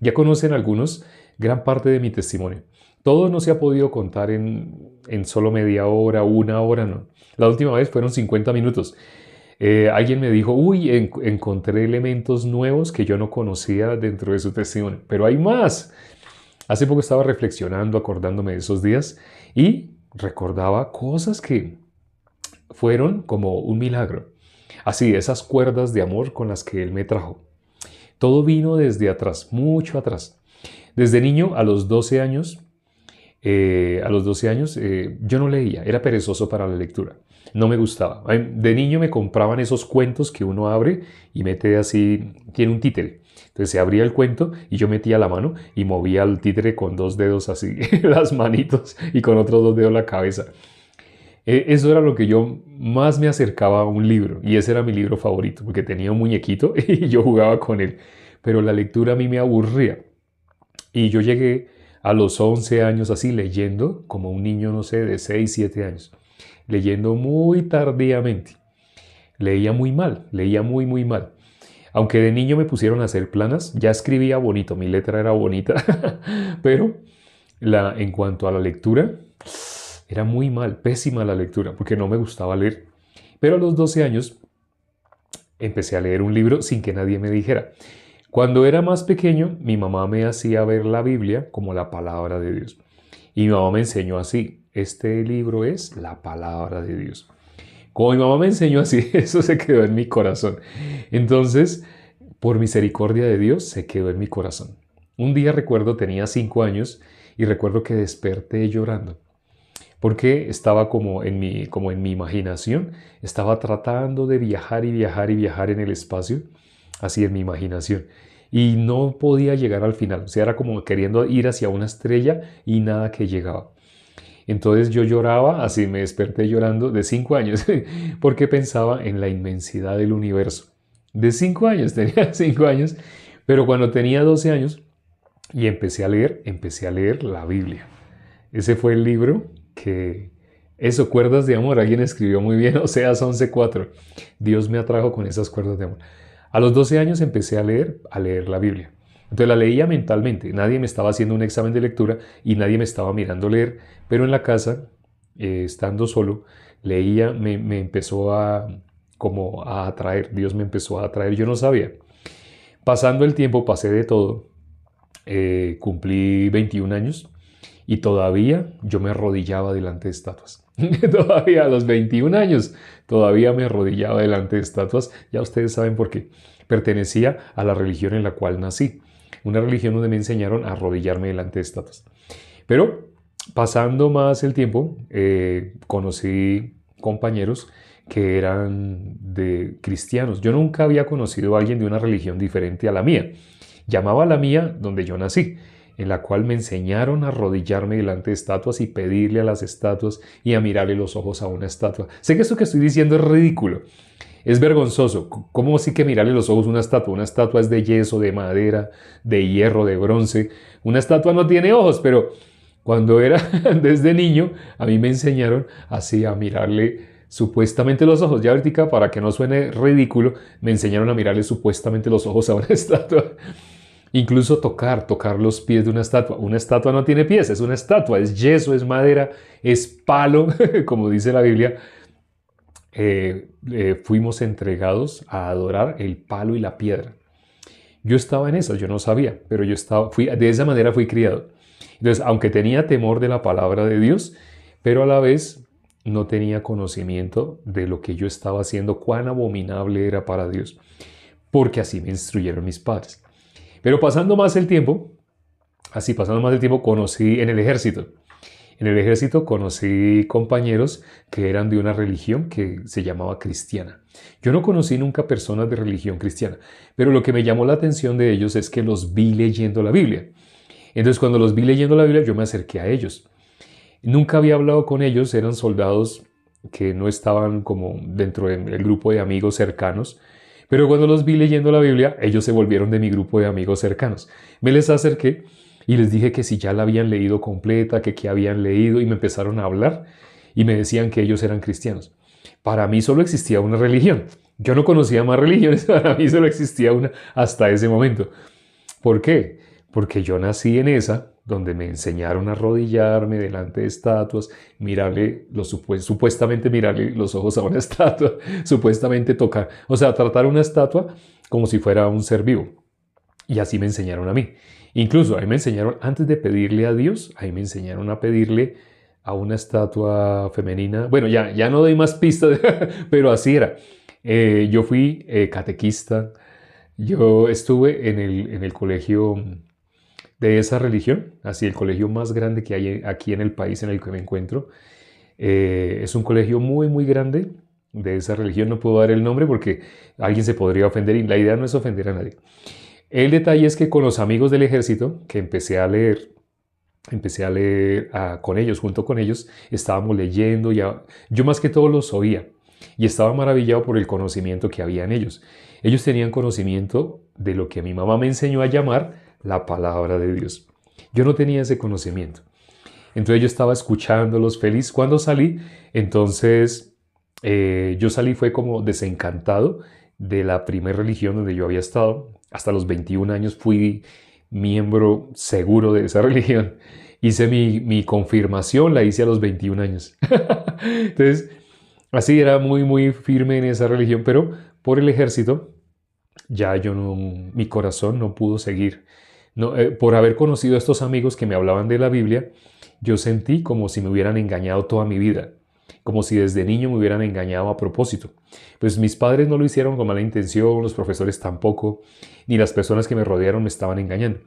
Ya conocen algunos gran parte de mi testimonio. Todo no se ha podido contar en solo media hora, una hora, no. La última vez fueron 50 minutos. Alguien me dijo, uy, encontré elementos nuevos que yo no conocía dentro de su testimonio, pero hay más. Hace poco estaba reflexionando, acordándome de esos días y recordaba cosas que fueron como un milagro. Así, esas cuerdas de amor con las que Él me trajo. Todo vino desde atrás, mucho atrás. Desde niño, a los 12 años, yo no leía, era perezoso para la lectura, no me gustaba. De niño me compraban esos cuentos que uno abre y mete así, tiene un títere. Entonces se abría el cuento y yo metía la mano y movía el títere con dos dedos así, las manitos, y con otros dos dedos la cabeza. Eso era lo que yo más me acercaba a un libro, y ese era mi libro favorito, porque tenía un muñequito y yo jugaba con él. Pero la lectura a mí me aburría. Y yo llegué a los 11 años así leyendo, como un niño, no sé, de 6 7 años, leyendo muy tardíamente. Leía muy mal, leía muy, muy mal. Aunque de niño me pusieron a hacer planas, ya escribía bonito, mi letra era bonita, pero en cuanto a la lectura, era muy mal, pésima la lectura, porque no me gustaba leer. Pero a los 12 años empecé a leer un libro sin que nadie me dijera. Cuando era más pequeño, mi mamá me hacía ver la Biblia como la palabra de Dios. Y mi mamá me enseñó así, este libro es la palabra de Dios. Como mi mamá me enseñó así, eso se quedó en mi corazón. Entonces, por misericordia de Dios, se quedó en mi corazón. Un día recuerdo, tenía 5 años y recuerdo que desperté llorando. Porque estaba como en mi imaginación, estaba tratando de viajar y viajar y viajar en el espacio, así en mi imaginación. Y no podía llegar al final, o sea, era como queriendo ir hacia una estrella y nada que llegaba. Entonces yo lloraba, así me desperté llorando de 5 años, porque pensaba en la inmensidad del universo. De 5 años, tenía 5 años, pero cuando tenía 12 años y empecé a leer la Biblia. Ese fue el libro que... Eso, cuerdas de amor, alguien escribió muy bien, Oseas 11:4. Dios me atrajo con esas cuerdas de amor. A los 12 años empecé a leer la Biblia. Entonces la leía mentalmente, nadie me estaba haciendo un examen de lectura y nadie me estaba mirando leer, pero en la casa, estando solo, leía, me empezó como a atraer, Dios me empezó a atraer, yo no sabía. Pasando el tiempo, pasé de todo, cumplí 21 años y todavía yo me arrodillaba delante de estatuas. Todavía a los 21 años, todavía me arrodillaba delante de estatuas. Ya ustedes saben por qué. Pertenecía a la religión en la cual nací. Una religión donde me enseñaron a arrodillarme delante de estatuas. Pero pasando más el tiempo, conocí compañeros que eran de cristianos. Yo nunca había conocido a alguien de una religión diferente a la mía. Llamaba a la mía donde yo nací, en la cual me enseñaron a arrodillarme delante de estatuas y pedirle a las estatuas y a mirarle los ojos a una estatua. Sé que esto que estoy diciendo es ridículo, es vergonzoso. ¿Cómo así que mirarle los ojos a una estatua? Una estatua es de yeso, de madera, de hierro, de bronce. Una estatua no tiene ojos, pero cuando era desde niño, a mí me enseñaron así a mirarle supuestamente los ojos. Ya ahorita, para que no suene ridículo, me enseñaron a mirarle supuestamente los ojos a una estatua. Incluso tocar los pies de una estatua. Una estatua no tiene pies, es una estatua, es yeso, es madera, es palo, como dice la Biblia. Fuimos entregados a adorar el palo y la piedra. Yo estaba en eso, yo no sabía, pero de esa manera fui criado. Entonces, aunque tenía temor de la palabra de Dios, pero a la vez no tenía conocimiento de lo que yo estaba haciendo, cuán abominable era para Dios, porque así me instruyeron mis padres. Pero pasando más el tiempo, conocí en el ejército. En el ejército conocí compañeros que eran de una religión que se llamaba cristiana. Yo no conocí nunca personas de religión cristiana, pero lo que me llamó la atención de ellos es que los vi leyendo la Biblia. Entonces, cuando los vi leyendo la Biblia, yo me acerqué a ellos. Nunca había hablado con ellos, eran soldados que no estaban como dentro del grupo de amigos cercanos, pero cuando los vi leyendo la Biblia, ellos se volvieron de mi grupo de amigos cercanos. Me les acerqué y les dije que si ya la habían leído completa, que qué habían leído, y me empezaron a hablar y me decían que ellos eran cristianos. Para mí solo existía una religión. Yo no conocía más religiones, para mí solo existía una hasta ese momento. ¿Por qué? porque yo nací en esa, donde me enseñaron a arrodillarme delante de estatuas, mirarle, supuestamente mirarle los ojos a una estatua, supuestamente tocar, o sea, tratar una estatua como si fuera un ser vivo. Y así me enseñaron a mí. Incluso a mí me enseñaron, antes de pedirle a Dios, a mí me enseñaron a pedirle a una estatua femenina. Bueno, ya no doy más pistas, pero así era. Yo fui catequista, yo estuve en el colegio de esa religión, así el colegio más grande que hay aquí en el país en el que me encuentro. Es un colegio muy, muy grande de esa religión. No puedo dar el nombre porque alguien se podría ofender y la idea no es ofender a nadie. El detalle es que con los amigos del ejército, que empecé a leer con ellos, junto con ellos, estábamos leyendo, yo más que todo los oía y estaba maravillado por el conocimiento que había en ellos. Ellos tenían conocimiento de lo que mi mamá me enseñó a llamar la palabra de Dios. Yo no tenía ese conocimiento. Entonces yo estaba escuchándolos feliz. Cuando salí, entonces yo salí fue como desencantado de la primera religión donde yo había estado. Hasta los 21 años fui miembro seguro de esa religión. Hice mi confirmación, la hice a los 21 años. Entonces, así era muy, muy firme en esa religión, pero por el ejército ya yo no, mi corazón no pudo seguir. No, por haber conocido a estos amigos que me hablaban de la Biblia, yo sentí como si me hubieran engañado toda mi vida, como si desde niño me hubieran engañado a propósito. Pues mis padres no lo hicieron con mala intención, los profesores tampoco, ni las personas que me rodearon me estaban engañando.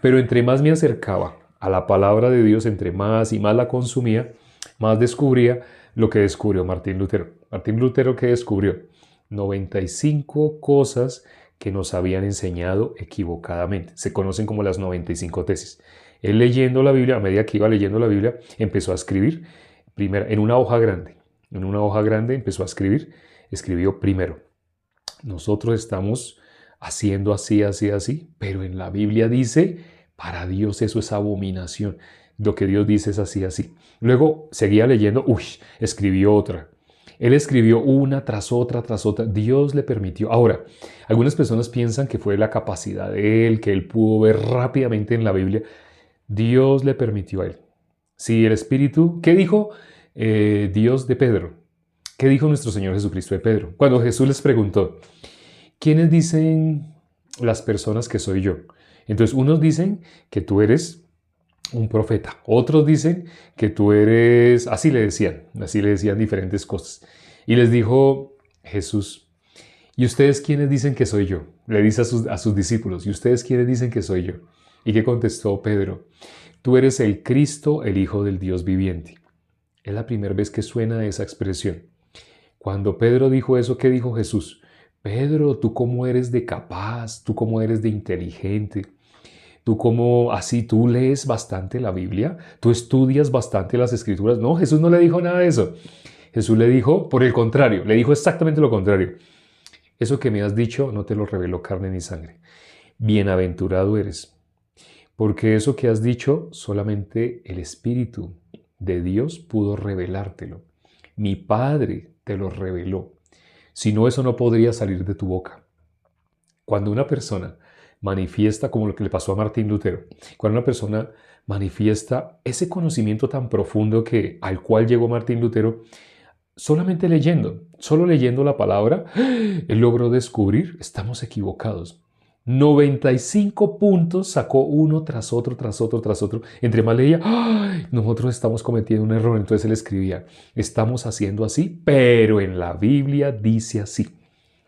Pero entre más me acercaba a la palabra de Dios, entre más y más la consumía, más descubría lo que descubrió Martín Lutero. Martín Lutero, ¿qué descubrió? 95 cosas que nos habían enseñado equivocadamente. Se conocen como las 95 tesis. Él leyendo la Biblia, a medida que iba leyendo la Biblia, empezó a escribir primero, en una hoja grande. En una hoja grande empezó a escribir. Escribió primero: nosotros estamos haciendo así, así, así, pero en la Biblia dice, para Dios eso es abominación. Lo que Dios dice es así, así. Luego seguía leyendo, escribió otra. Él escribió una tras otra, tras otra. Dios le permitió. Ahora, algunas personas piensan que fue la capacidad de él, que él pudo ver rápidamente en la Biblia. Dios le permitió a él. Sí, el Espíritu. ¿Qué dijo Dios de Pedro? ¿Qué dijo nuestro Señor Jesucristo de Pedro? Cuando Jesús les preguntó, ¿quiénes dicen las personas que soy yo? Entonces, unos dicen que tú eres un profeta. Otros dicen que tú eres, así le decían diferentes cosas. Y les dijo Jesús, ¿y ustedes quiénes dicen que soy yo? Le dice a sus discípulos, ¿y ustedes quiénes dicen que soy yo? ¿Y qué contestó Pedro? Tú eres el Cristo, el Hijo del Dios viviente. Es la primera vez que suena esa expresión. Cuando Pedro dijo eso, ¿qué dijo Jesús? Pedro, ¿tú cómo eres de capaz? ¿Tú cómo eres de inteligente? Tú lees bastante la Biblia, tú estudias bastante las Escrituras. No, Jesús no le dijo nada de eso. Jesús le dijo, por el contrario, le dijo exactamente lo contrario. Eso que me has dicho no te lo reveló carne ni sangre. Bienaventurado eres, porque eso que has dicho solamente el Espíritu de Dios pudo revelártelo. Mi Padre te lo reveló. Si no, eso no podría salir de tu boca. Cuando una persona manifiesta, como lo que le pasó a Martín Lutero, cuando una persona manifiesta ese conocimiento tan profundo al cual llegó Martín Lutero, solo leyendo la palabra, él logró descubrir, estamos equivocados. 95 puntos sacó uno tras otro, tras otro, tras otro. Entre más leía, nosotros estamos cometiendo un error. Entonces él escribía, estamos haciendo así, pero en la Biblia dice así.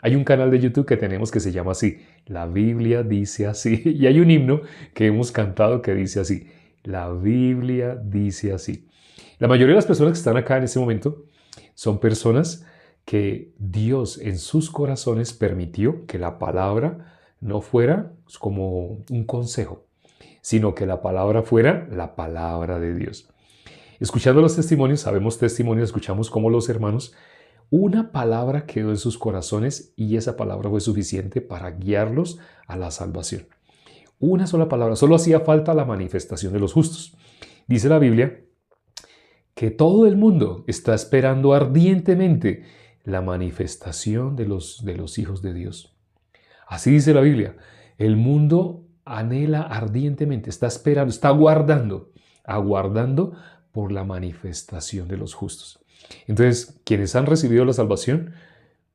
Hay un canal de YouTube que tenemos que se llama así, la Biblia dice así. Y hay un himno que hemos cantado que dice así, la Biblia dice así. La mayoría de las personas que están acá en este momento son personas que Dios en sus corazones permitió que la palabra no fuera como un consejo, sino que la palabra fuera la palabra de Dios. Escuchando los testimonios, sabemos testimonios, escuchamos cómo los hermanos, una palabra quedó en sus corazones y esa palabra fue suficiente para guiarlos a la salvación. Una sola palabra, solo hacía falta la manifestación de los justos. Dice la Biblia que todo el mundo está esperando ardientemente la manifestación de los hijos de Dios. Así dice la Biblia. El mundo anhela ardientemente, está esperando, está aguardando por la manifestación de los justos. Entonces, quienes han recibido la salvación,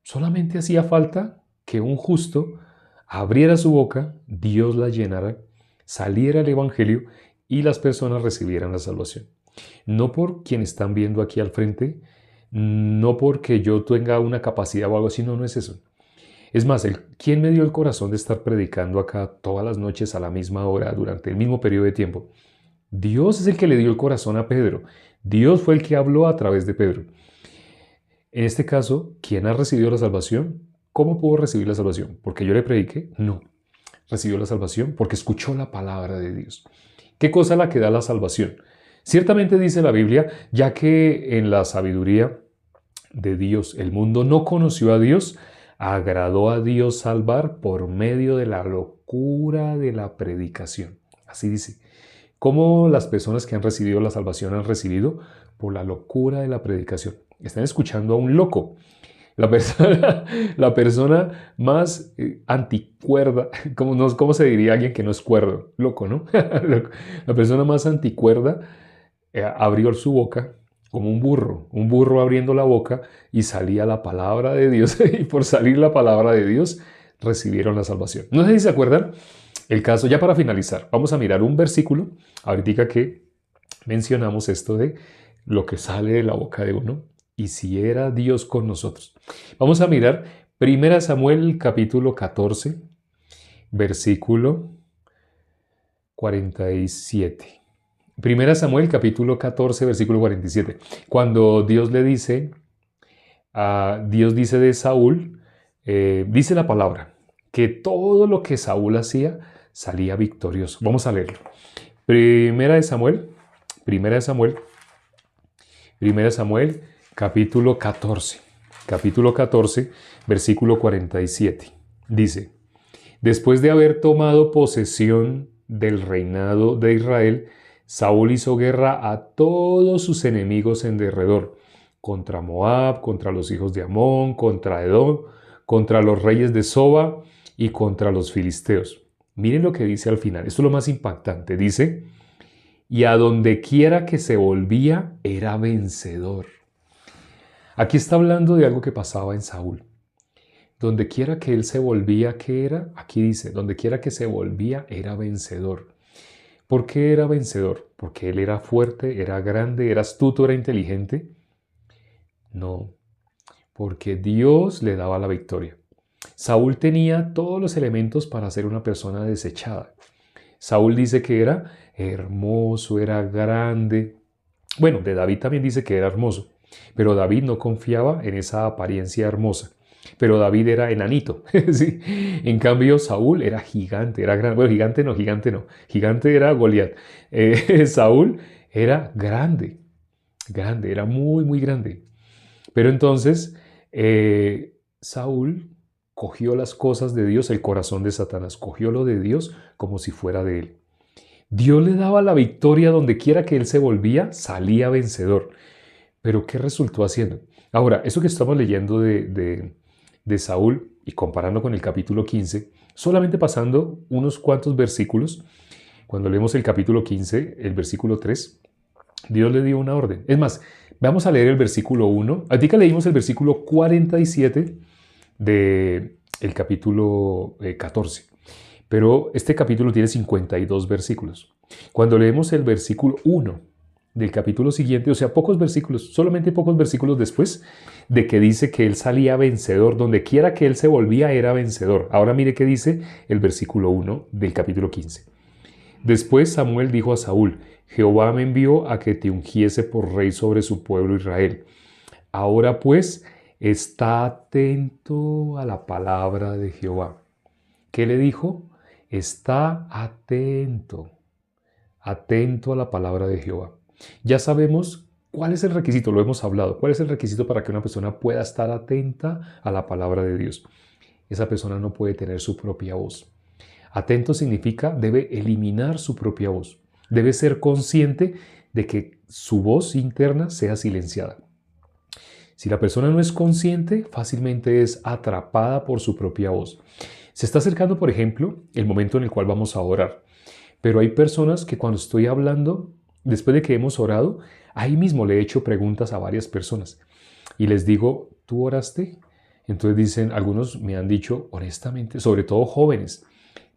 solamente hacía falta que un justo abriera su boca, Dios la llenara, saliera el Evangelio y las personas recibieran la salvación. No por quien están viendo aquí al frente, no porque yo tenga una capacidad o algo así, no, no es eso. Es más, ¿quién me dio el corazón de estar predicando acá todas las noches a la misma hora, durante el mismo periodo de tiempo? Dios es el que le dio el corazón a Pedro. Dios fue el que habló a través de Pedro. En este caso, ¿quién ha recibido la salvación? ¿Cómo pudo recibir la salvación? ¿Porque yo le prediqué? No. Recibió la salvación porque escuchó la palabra de Dios. ¿Qué cosa la que da la salvación? Ciertamente dice la Biblia, ya que en la sabiduría de Dios el mundo no conoció a Dios, agradó a Dios salvar por medio de la locura de la predicación. Así dice. ¿Cómo las personas que han recibido la salvación han recibido? Por la locura de la predicación. Están escuchando a un loco. La persona más anticuerda, ¿cómo se diría alguien que no es cuerdo? Loco, ¿no? La persona más anticuerda abrió su boca como un burro abriendo la boca y salía la palabra de Dios y por salir la palabra de Dios recibieron la salvación. No sé si se acuerdan el caso, ya para finalizar, vamos a mirar un versículo, ahorita que mencionamos esto de lo que sale de la boca de uno y si era Dios con nosotros. Vamos a mirar 1 Samuel capítulo 14, versículo 47. 1 Samuel capítulo 14, versículo 47. Cuando Dios le dice, Dios dice de Saúl, dice la palabra, que todo lo que Saúl hacía salía victorioso. Vamos a leerlo. 1 Samuel, capítulo 14, versículo 47. Dice, después de haber tomado posesión del reinado de Israel, Saúl hizo guerra a todos sus enemigos en derredor, contra Moab, contra los hijos de Amón, contra Edom, contra los reyes de Soba y contra los filisteos. Miren lo que dice al final, esto es lo más impactante, dice, y a donde quiera que se volvía era vencedor. Aquí está hablando de algo que pasaba en Saúl. Donde quiera que él se volvía, ¿qué era? Aquí dice, donde quiera que se volvía era vencedor. ¿Por qué era vencedor? ¿Porque él era fuerte, era grande, era astuto, era inteligente? No, porque Dios le daba la victoria. Saúl tenía todos los elementos para ser una persona desechada. Saúl dice que era hermoso, era grande. Bueno, de David también dice que era hermoso, pero David no confiaba en esa apariencia hermosa. Pero David era enanito. ¿Sí? En cambio, Saúl era gigante, era grande. Bueno, gigante no. Gigante era Goliat. Saúl era grande, era muy, muy grande. Pero entonces, Saúl cogió las cosas de Dios, el corazón de Satanás, cogió lo de Dios como si fuera de él. Dios le daba la victoria donde quiera que él se volvía, salía vencedor. Pero ¿qué resultó haciendo? Ahora, eso que estamos leyendo de Saúl y comparando con el capítulo 15, solamente pasando unos cuantos versículos, cuando leemos el capítulo 15, el versículo 3, Dios le dio una orden. Es más, vamos a leer el versículo 1. Ahorita leímos el versículo 47 del capítulo 14. Pero este capítulo tiene 52 versículos. Cuando leemos el versículo 1 del capítulo siguiente, o sea, pocos versículos, solamente pocos versículos después de que dice que él salía vencedor, donde quiera que él se volvía era vencedor. Ahora mire qué dice el versículo 1 del capítulo 15. Después Samuel dijo a Saúl, Jehová me envió a que te ungiese por rey sobre su pueblo Israel. Ahora pues, está atento a la palabra de Jehová. ¿Qué le dijo? Está atento a la palabra de Jehová. Ya sabemos cuál es el requisito, lo hemos hablado. ¿Cuál es el requisito para que una persona pueda estar atenta a la palabra de Dios? Esa persona no puede tener su propia voz. Atento significa debe eliminar su propia voz. Debe ser consciente de que su voz interna sea silenciada. Si la persona no es consciente, fácilmente es atrapada por su propia voz. Se está acercando, por ejemplo, el momento en el cual vamos a orar. Pero hay personas que cuando estoy hablando, después de que hemos orado, ahí mismo le he hecho preguntas a varias personas y les digo, ¿tú oraste? Entonces dicen, algunos me han dicho honestamente, sobre todo jóvenes,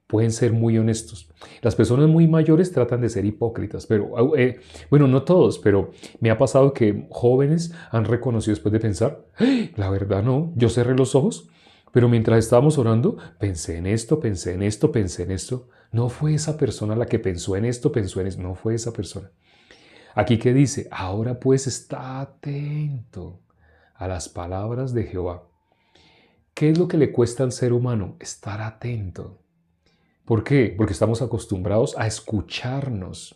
pueden ser muy honestos. Las personas muy mayores tratan de ser hipócritas, pero bueno, no todos, pero me ha pasado que jóvenes han reconocido después de pensar, "Ay, la verdad no, yo cerré los ojos, pero mientras estábamos orando, pensé en esto, pensé en esto, pensé en esto. No fue esa persona la que pensó en esto, pensó en esto, no fue esa persona. Aquí que dice, ahora pues está atento a las palabras de Jehová. ¿Qué es lo que le cuesta al ser humano? Estar atento. ¿Por qué? Porque estamos acostumbrados a escucharnos.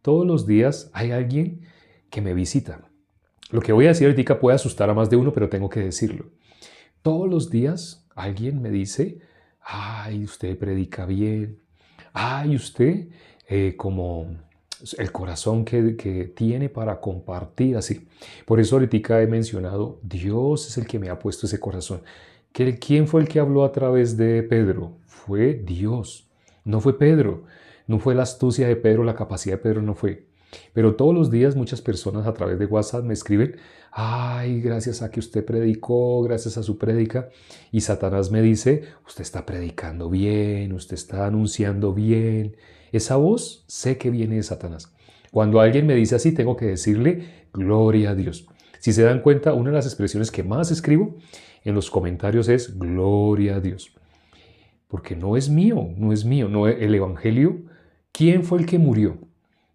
Todos los días hay alguien que me visita. Lo que voy a decir ahorita puede asustar a más de uno, pero tengo que decirlo. Todos los días alguien me dice, ay, usted predica bien, ay, usted como el corazón que tiene para compartir así. Por eso ahorita he mencionado, Dios es el que me ha puesto ese corazón. ¿Quién fue el que habló a través de Pedro? Fue Dios, no fue Pedro. No fue la astucia de Pedro, la capacidad de Pedro no fue. Pero todos los días muchas personas a través de WhatsApp me escriben, ay, gracias a que usted predicó, gracias a su prédica. Y Satanás me dice, usted está predicando bien, usted está anunciando bien. Esa voz sé que viene de Satanás. Cuando alguien me dice así, tengo que decirle, gloria a Dios. Si se dan cuenta, una de las expresiones que más escribo en los comentarios es, gloria a Dios. Porque no es mío, no es mío, no el Evangelio. ¿Quién fue el que murió?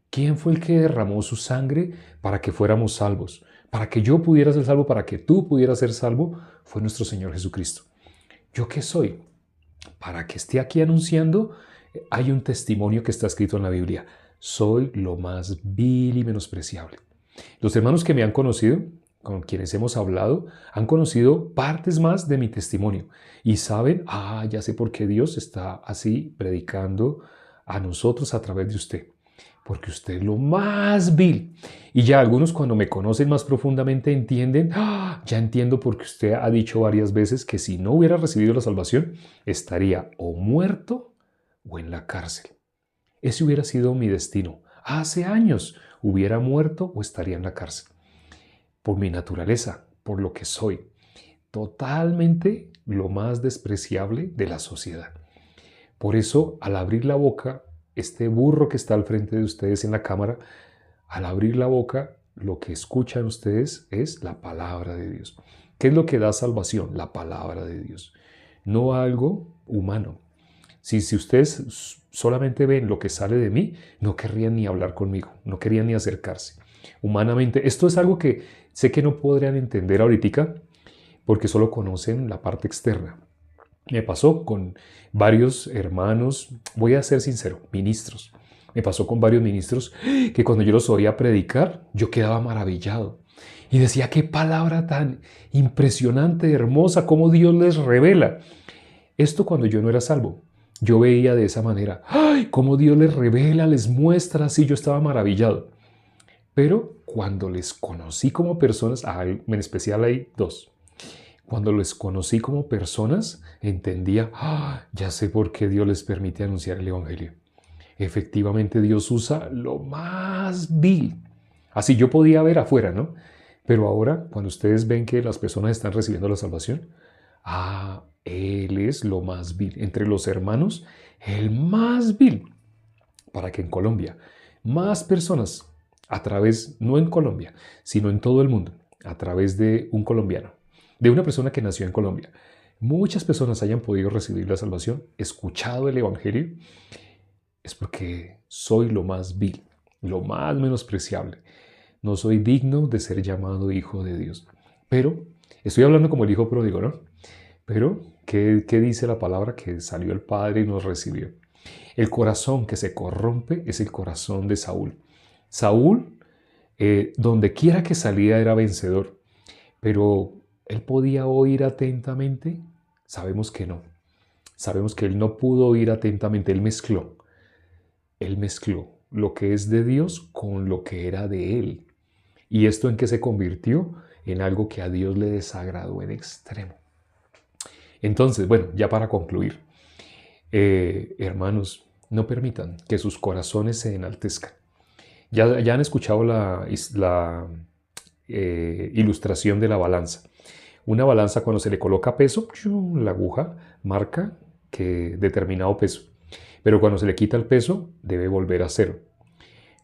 ¿Quién fue el que derramó su sangre para que fuéramos salvos? Para que yo pudiera ser salvo, para que tú pudieras ser salvo, fue nuestro Señor Jesucristo. ¿Yo qué soy? Para que esté aquí anunciando, hay un testimonio que está escrito en la Biblia. Soy lo más vil y menospreciable. Los hermanos que me han conocido, con quienes hemos hablado, han conocido partes más de mi testimonio y saben, ya sé por qué Dios está así predicando a nosotros a través de usted. Porque usted es lo más vil. Y ya algunos cuando me conocen más profundamente entienden, ya entiendo porque usted ha dicho varias veces que si no hubiera recibido la salvación, estaría o muerto o en la cárcel. Ese hubiera sido mi destino. Hace años hubiera muerto o estaría en la cárcel. Por mi naturaleza, por lo que soy. Totalmente lo más despreciable de la sociedad. Por eso, al abrir la boca, este burro que está al frente de ustedes en la cámara, al abrir la boca, lo que escuchan ustedes es la palabra de Dios. ¿Qué es lo que da salvación? La palabra de Dios, no algo humano. Si ustedes solamente ven lo que sale de mí, no querrían ni hablar conmigo, no querían ni acercarse. Humanamente, esto es algo que sé que no podrían entender ahorita porque solo conocen la parte externa. Me pasó con varios hermanos, voy a ser sincero, ministros. Me pasó con varios ministros que cuando yo los oía predicar, yo quedaba maravillado. Y decía, qué palabra tan impresionante, hermosa, cómo Dios les revela. Esto cuando yo no era salvo. Yo veía de esa manera, ¡ay! Cómo Dios les revela, les muestra, así yo estaba maravillado. Pero cuando les conocí como personas, en especial hay dos. Cuando les conocí como personas, entendía, ya sé por qué Dios les permite anunciar el Evangelio. Efectivamente, Dios usa lo más vil. Así yo podía ver afuera, ¿no? Pero ahora, cuando ustedes ven que las personas están recibiendo la salvación, Él es lo más vil. Entre los hermanos, el más vil. Para que en Colombia más personas, a través, no en Colombia, sino en todo el mundo, a través de un colombiano, de una persona que nació en Colombia, muchas personas hayan podido recibir la salvación, escuchado el Evangelio, es porque soy lo más vil, lo más menospreciable. No soy digno de ser llamado hijo de Dios. Pero, estoy hablando como el hijo pródigo, ¿no? Pero, ¿qué dice la palabra? Que salió el Padre y nos recibió. El corazón que se corrompe es el corazón de Saúl. Saúl, donde quiera que salía, era vencedor. Pero, ¿él podía oír atentamente? Sabemos que no. Sabemos que él no pudo oír atentamente. Él mezcló. Él mezcló lo que es de Dios con lo que era de él. ¿Y esto en qué se convirtió? En algo que a Dios le desagradó en extremo. Entonces, bueno, ya para concluir, hermanos, no permitan que sus corazones se enaltezcan. Ya han escuchado la ilustración de la balanza. Una balanza cuando se le coloca peso, la aguja marca que determinado peso. Pero cuando se le quita el peso, debe volver a cero.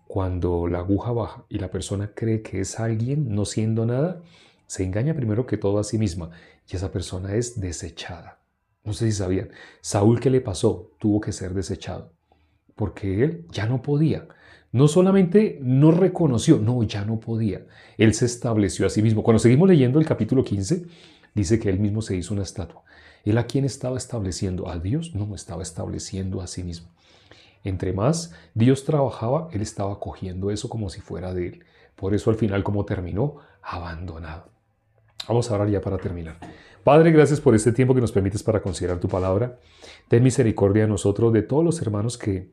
Cuando la aguja baja y la persona cree que es alguien no siendo nada, se engaña primero que todo a sí misma y esa persona es desechada. No sé si sabían. Saúl, ¿qué le pasó? Tuvo que ser desechado porque él ya no podía. No solamente no reconoció, no, ya no podía. Él se estableció a sí mismo. Cuando seguimos leyendo el capítulo 15, dice que él mismo se hizo una estatua. ¿Él a quién estaba estableciendo? ¿A Dios? No, estaba estableciendo a sí mismo. Entre más Dios trabajaba, él estaba cogiendo eso como si fuera de él. Por eso al final, ¿cómo terminó? Abandonado. Vamos a orar ya para terminar. Padre, gracias por este tiempo que nos permites para considerar tu palabra. Ten misericordia de nosotros, de todos los hermanos que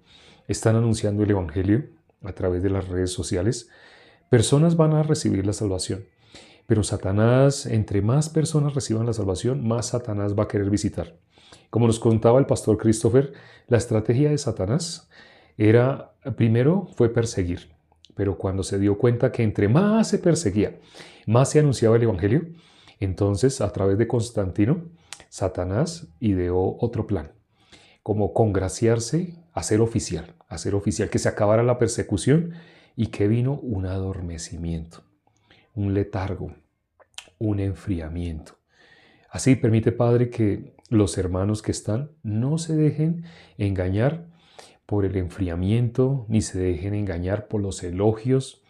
están anunciando el Evangelio a través de las redes sociales. Personas van a recibir la salvación, pero Satanás, entre más personas reciban la salvación, más Satanás va a querer visitar. Como nos contaba el pastor Christopher, la estrategia de Satanás era, primero fue perseguir, pero cuando se dio cuenta que entre más se perseguía, más se anunciaba el Evangelio, entonces a través de Constantino, Satanás ideó otro plan, como congraciarse, hacer oficial, que se acabara la persecución y que vino un adormecimiento, un letargo, un enfriamiento. Así permite, Padre, que los hermanos que están no se dejen engañar por el enfriamiento, ni se dejen engañar por los elogios,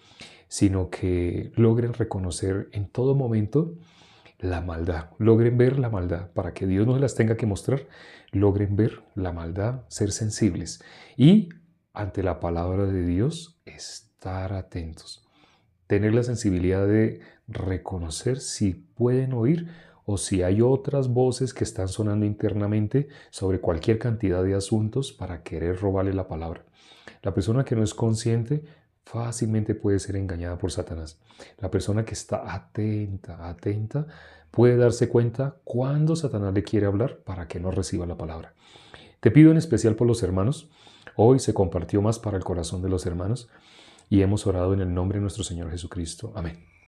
sino que logren reconocer en todo momento la maldad, logren ver la maldad, para que Dios no se las tenga que mostrar, logren ver la maldad, ser sensibles y ante la palabra de Dios estar atentos, tener la sensibilidad de reconocer si pueden oír o si hay otras voces que están sonando internamente sobre cualquier cantidad de asuntos para querer robarle la palabra. La persona que no es consciente fácilmente puede ser engañada por Satanás. La persona que está atenta, puede darse cuenta cuando Satanás le quiere hablar para que no reciba la palabra. Te pido en especial por los hermanos. Hoy se compartió más para el corazón de los hermanos y hemos orado en el nombre de nuestro Señor Jesucristo. Amén.